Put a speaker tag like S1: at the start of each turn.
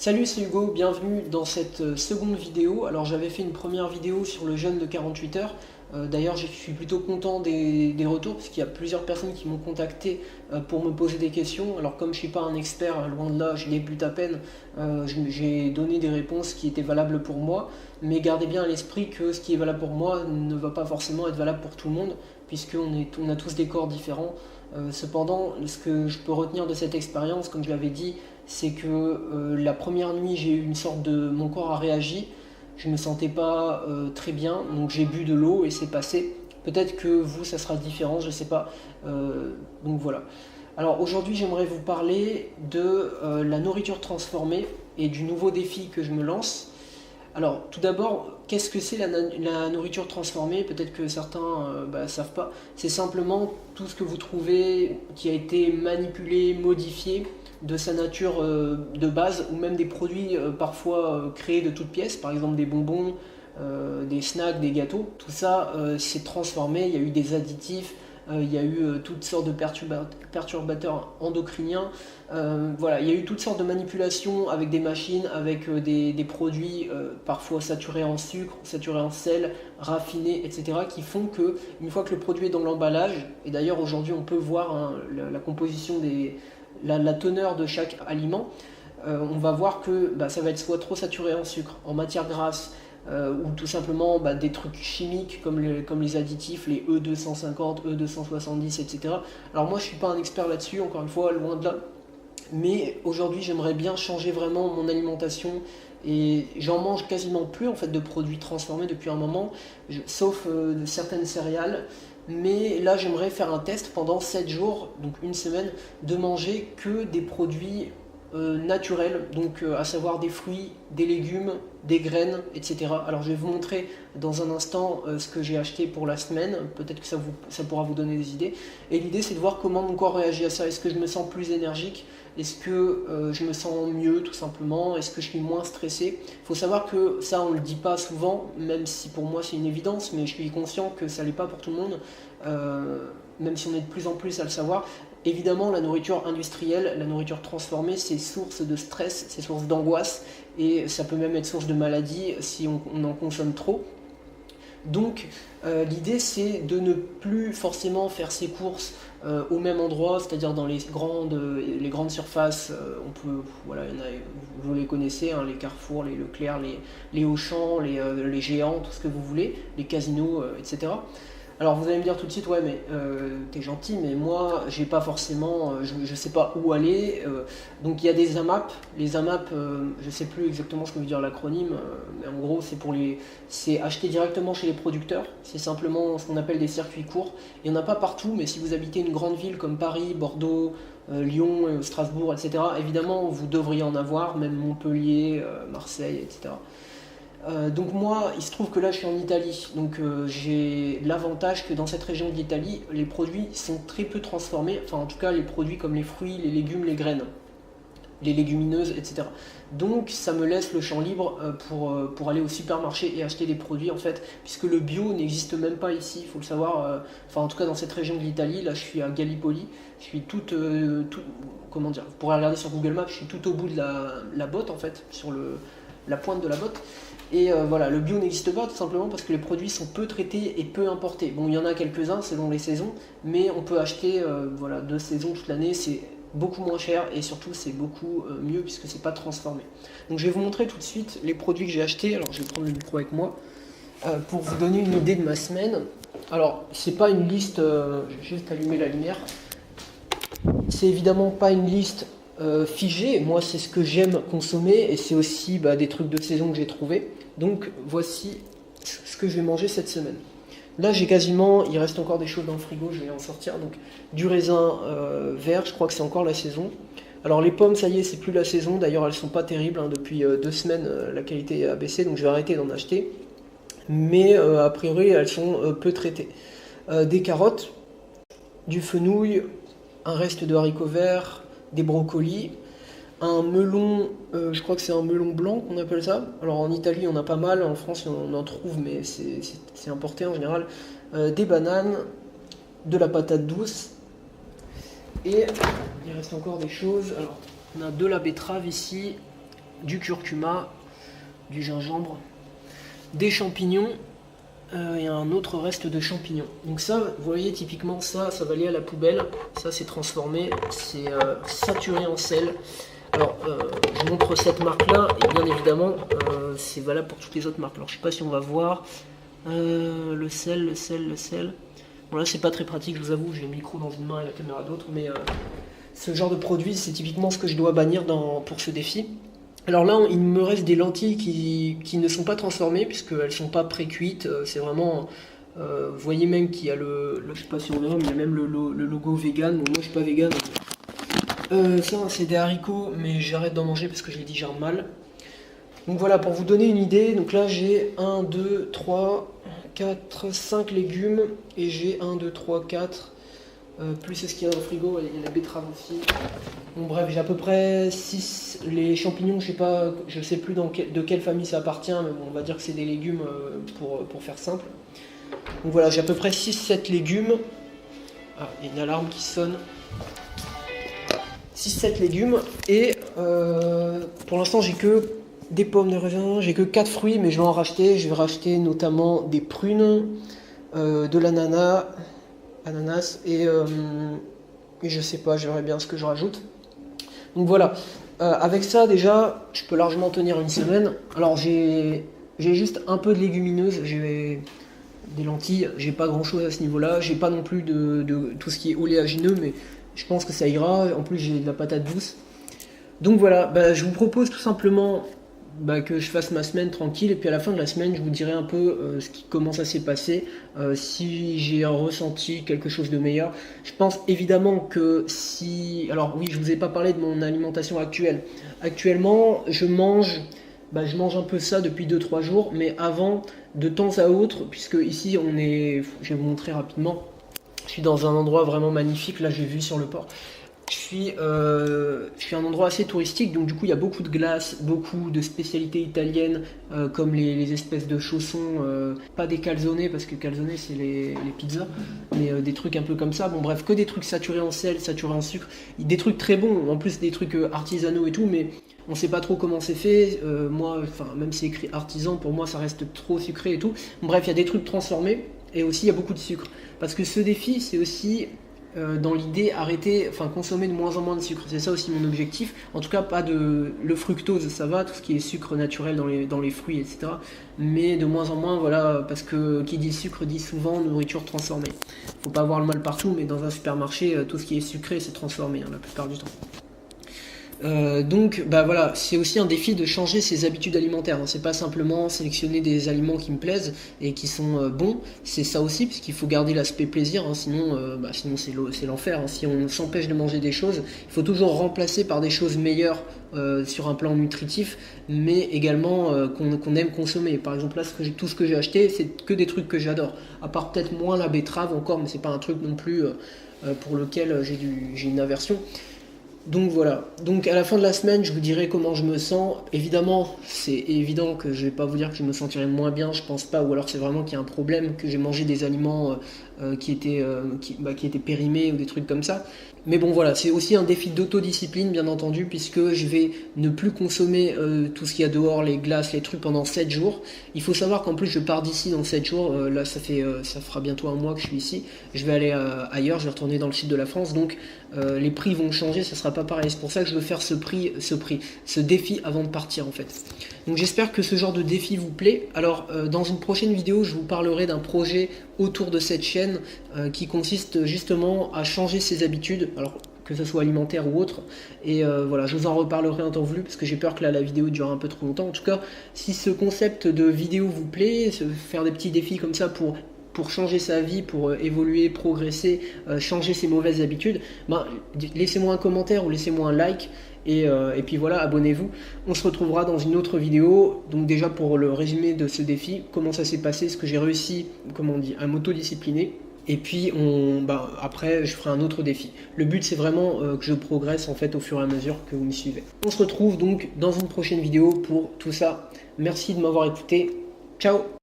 S1: Salut, c'est Hugo, bienvenue dans cette seconde vidéo. Alors j'avais fait une première vidéo sur le jeûne de 48 heures. D'ailleurs je suis plutôt content des retours parce qu'il y a plusieurs personnes qui m'ont contacté pour me poser des questions. Alors comme je ne suis pas un expert, loin de là, je débute à peine, j'ai donné des réponses qui étaient valables pour moi. Mais gardez bien à l'esprit que ce qui est valable pour moi ne va pas forcément être valable pour tout le monde puisqu'on a tous des corps différents. Cependant, ce que je peux retenir de cette expérience, comme je l'avais dit, c'est que la première nuit, j'ai eu une sorte de... Mon corps a réagi, je ne me sentais pas très bien, donc j'ai bu de l'eau et c'est passé. Peut-être que vous, ça sera différent, je ne sais pas. Donc voilà. Alors aujourd'hui, j'aimerais vous parler de la nourriture transformée et du nouveau défi que je me lance. Alors, tout d'abord, qu'est-ce que c'est la nourriture transformée? Peut-être que certains ne savent pas. C'est simplement tout ce que vous trouvez qui a été manipulé, modifié de sa nature de base, ou même des produits parfois créés de toutes pièces, par exemple des bonbons, des snacks, des gâteaux. Tout ça s'est transformé, il y a eu des additifs, il y a eu toutes sortes de perturbateurs endocriniens. Voilà, il y a eu toutes sortes de manipulations avec des machines, avec des produits parfois saturés en sucre, saturés en sel, raffinés, etc. qui font que, une fois que le produit est dans l'emballage, et d'ailleurs aujourd'hui on peut voir la composition la teneur de chaque aliment, on va voir que ça va être soit trop saturé en sucre, en matière grasse, ou tout simplement des trucs chimiques comme les additifs, les E250, E270, etc. Alors moi je suis pas un expert là-dessus, encore une fois, loin de là. Mais aujourd'hui j'aimerais bien changer vraiment mon alimentation et j'en mange quasiment plus en fait de produits transformés depuis un moment, sauf de certaines céréales. Mais là j'aimerais faire un test pendant 7 jours, donc une semaine, de manger que des produits naturels, donc à savoir des fruits, des légumes, des graines, etc. Alors je vais vous montrer dans un instant ce que j'ai acheté pour la semaine, peut-être que ça pourra vous donner des idées. Et l'idée c'est de voir comment mon corps réagit à ça. Est-ce que je me sens plus énergique? Est-ce que je me sens mieux tout simplement? Est-ce que je suis moins stressé? Il faut savoir que ça on ne le dit pas souvent, même si pour moi c'est une évidence, mais je suis conscient que ça l'est pas pour tout le monde, même si on est de plus en plus à le savoir. Évidemment, la nourriture industrielle, la nourriture transformée, c'est source de stress, c'est source d'angoisse, et ça peut même être source de maladie si on en consomme trop. Donc l'idée c'est de ne plus forcément faire ses courses au même endroit, c'est-à-dire dans les grandes surfaces. Voilà, vous les connaissez, hein, les Carrefour, les Leclerc, les Auchan, les géants, tout ce que vous voulez, les casinos, etc. Alors vous allez me dire tout de suite, ouais mais t'es gentil, mais moi j'ai pas forcément, je sais pas où aller. Donc il y a des AMAP. Les AMAP, je sais plus exactement ce que veut dire l'acronyme, mais en gros c'est acheter directement chez les producteurs. C'est simplement ce qu'on appelle des circuits courts. Il n'y en a pas partout, mais si vous habitez une grande ville comme Paris, Bordeaux, Lyon, Strasbourg, etc., évidemment vous devriez en avoir, même Montpellier, Marseille, etc. Donc moi, il se trouve que là je suis en Italie, donc j'ai l'avantage que dans cette région d'Italie, les produits sont très peu transformés, enfin en tout cas les produits comme les fruits, les légumes, les graines, les légumineuses, etc. Donc ça me laisse le champ libre pour aller au supermarché et acheter des produits en fait, puisque le bio n'existe même pas ici, il faut le savoir, enfin en tout cas dans cette région de l'Italie, là je suis à Gallipoli, je suis comment dire, vous pourrez regarder sur Google Maps, je suis tout au bout de la botte en fait, sur la pointe de la botte. Et voilà, le bio n'existe pas tout simplement parce que les produits sont peu traités et peu importés. Bon, il y en a quelques-uns selon les saisons, mais on peut acheter voilà, 2 saisons toute l'année, c'est beaucoup moins cher et surtout c'est beaucoup mieux puisque c'est pas transformé. Donc je vais vous montrer tout de suite les produits que j'ai achetés. Alors je vais prendre le micro avec moi pour vous donner une idée de ma semaine. Alors c'est pas une liste, je vais juste allumer la lumière. C'est évidemment pas une liste figée, moi c'est ce que j'aime consommer et c'est aussi des trucs de saison que j'ai trouvé. Donc voici ce que je vais manger cette semaine. Là j'ai quasiment, il reste encore des choses dans le frigo, je vais en sortir. Donc du raisin vert, je crois que c'est encore la saison. Alors les pommes, ça y est, c'est plus la saison, d'ailleurs elles sont pas terribles, hein. Depuis 2 semaines la qualité a baissé, donc je vais arrêter d'en acheter. Mais a priori elles sont peu traitées. Des carottes, du fenouil, un reste de haricots verts, des brocolis, un melon, je crois que c'est un melon blanc qu'on appelle ça. Alors en Italie on a pas mal, en France on en trouve mais c'est importé en général. Des bananes, de la patate douce et il reste encore des choses. Alors on a de la betterave ici, du curcuma, du gingembre, des champignons et un autre reste de champignons. Donc ça, vous voyez, typiquement ça va aller à la poubelle. Ça c'est transformé, c'est saturé en sel. Alors je montre cette marque là et bien évidemment c'est valable pour toutes les autres marques. Alors je sais pas si on va voir le sel. Bon là c'est pas très pratique, je vous avoue, j'ai le micro dans une main et la caméra d'autre, mais ce genre de produit c'est typiquement ce que je dois bannir pour ce défi. Alors là, il me reste des lentilles qui ne sont pas transformées puisqu'elles ne sont pas pré-cuites. C'est vraiment, vous voyez même qu'il y a je sais pas si on verra, mais il y a même le logo vegan. Bon, moi je suis pas vegan. Ça c'est des haricots, mais j'arrête d'en manger parce que je les digère mal. Donc voilà, pour vous donner une idée, donc là j'ai 1, 2, 3, 4, 5 légumes et j'ai 1, 2, 3, 4. Plus c'est ce qu'il y a dans le frigo, il y a la betterave aussi. Bon bref, j'ai à peu près 6. Les champignons, je sais plus de quelle famille ça appartient, mais bon, on va dire que c'est des légumes pour faire simple. Donc voilà, j'ai à peu près 6-7 légumes. Ah, il y a une alarme qui sonne. 6-7 légumes et pour l'instant j'ai que des pommes de raisin, j'ai que 4 fruits, mais je vais en racheter. Je vais racheter notamment des prunes, de l'ananas et je sais pas, je verrai bien ce que je rajoute. Donc voilà, avec ça déjà je peux largement tenir une semaine. Alors j'ai juste un peu de légumineuses, j'ai des lentilles, j'ai pas grand chose à ce niveau là, j'ai pas non plus de tout ce qui est oléagineux, mais je pense que ça ira. En plus j'ai de la patate douce. Donc voilà, je vous propose tout simplement que je fasse ma semaine tranquille et puis à la fin de la semaine je vous dirai un peu ce qui commence à s'est passé, si j'ai ressenti quelque chose de meilleur. Je pense évidemment que alors oui, je vous ai pas parlé de mon alimentation actuelle. Actuellement je mange un peu ça depuis 2-3 jours, mais avant, de temps à autre, puisque ici je vais vous montrer rapidement, je suis dans un endroit vraiment magnifique, là j'ai vu sur le port. Je suis à un endroit assez touristique, donc du coup il y a beaucoup de glace, beaucoup de spécialités italiennes, comme les espèces de chaussons, pas des calzone parce que calzone c'est les pizzas, mais des trucs un peu comme ça. Bon bref, que des trucs saturés en sel, saturés en sucre, des trucs très bons, en plus des trucs artisanaux et tout, mais on sait pas trop comment c'est fait. Moi, même si c'est écrit artisan, pour moi ça reste trop sucré et tout. Bon, bref, il y a des trucs transformés et aussi il y a beaucoup de sucre, parce que ce défi c'est aussi dans l'idée consommer de moins en moins de sucre. C'est ça aussi mon objectif. En tout cas, pas le fructose, ça va, tout ce qui est sucre naturel dans les fruits, etc. Mais de moins en moins, voilà, parce que qui dit sucre dit souvent nourriture transformée. Faut pas avoir le mal partout, mais dans un supermarché, tout ce qui est sucré, c'est transformé, la plupart du temps. Donc voilà, c'est aussi un défi de changer ses habitudes alimentaires, hein. C'est pas simplement sélectionner des aliments qui me plaisent et qui sont bons, c'est ça aussi, parce qu'il faut garder l'aspect plaisir, hein. Sinon c'est l'enfer, hein. Si on s'empêche de manger des choses, il faut toujours remplacer par des choses meilleures sur un plan nutritif, mais également qu'on aime consommer. Par exemple là, tout ce que j'ai acheté, c'est que des trucs que j'adore, à part peut-être moins la betterave encore, mais c'est pas un truc non plus pour lequel j'ai une aversion. Donc voilà, donc à la fin de la semaine je vous dirai comment je me sens. Évidemment c'est évident que je vais pas vous dire que je me sentirai moins bien, je pense pas, ou alors c'est vraiment qu'il y a un problème, que j'ai mangé des aliments qui étaient périmés ou des trucs comme ça. Mais bon voilà, c'est aussi un défi d'autodiscipline bien entendu, puisque je vais ne plus consommer tout ce qu'il y a dehors, les glaces, les trucs pendant 7 jours. Il faut savoir qu'en plus je pars d'ici dans 7 jours, là ça fera bientôt un mois que je suis ici. Je vais aller ailleurs, je vais retourner dans le sud de la France, donc les prix vont changer, ça sera pas pareil. C'est pour ça que je veux faire ce défi avant de partir en fait. Donc j'espère que ce genre de défi vous plaît. Alors dans une prochaine vidéo, je vous parlerai d'un projet autour de cette chaîne qui consiste justement à changer ses habitudes, alors que ce soit alimentaire ou autre, et voilà, je vous en reparlerai en temps voulu, parce que j'ai peur que là la vidéo dure un peu trop longtemps. En tout cas, si ce concept de vidéo vous plaît, faire des petits défis comme ça pour changer sa vie, pour évoluer, progresser, changer ses mauvaises habitudes, laissez-moi un commentaire ou laissez-moi un like. Et puis voilà, abonnez-vous. On se retrouvera dans une autre vidéo. Donc déjà pour le résumé de ce défi, comment ça s'est passé, ce que j'ai réussi, à m'autodiscipliner. Et puis après je ferai un autre défi. Le but c'est vraiment que je progresse en fait au fur et à mesure que vous me suivez. On se retrouve donc dans une prochaine vidéo pour tout ça. Merci de m'avoir écouté. Ciao.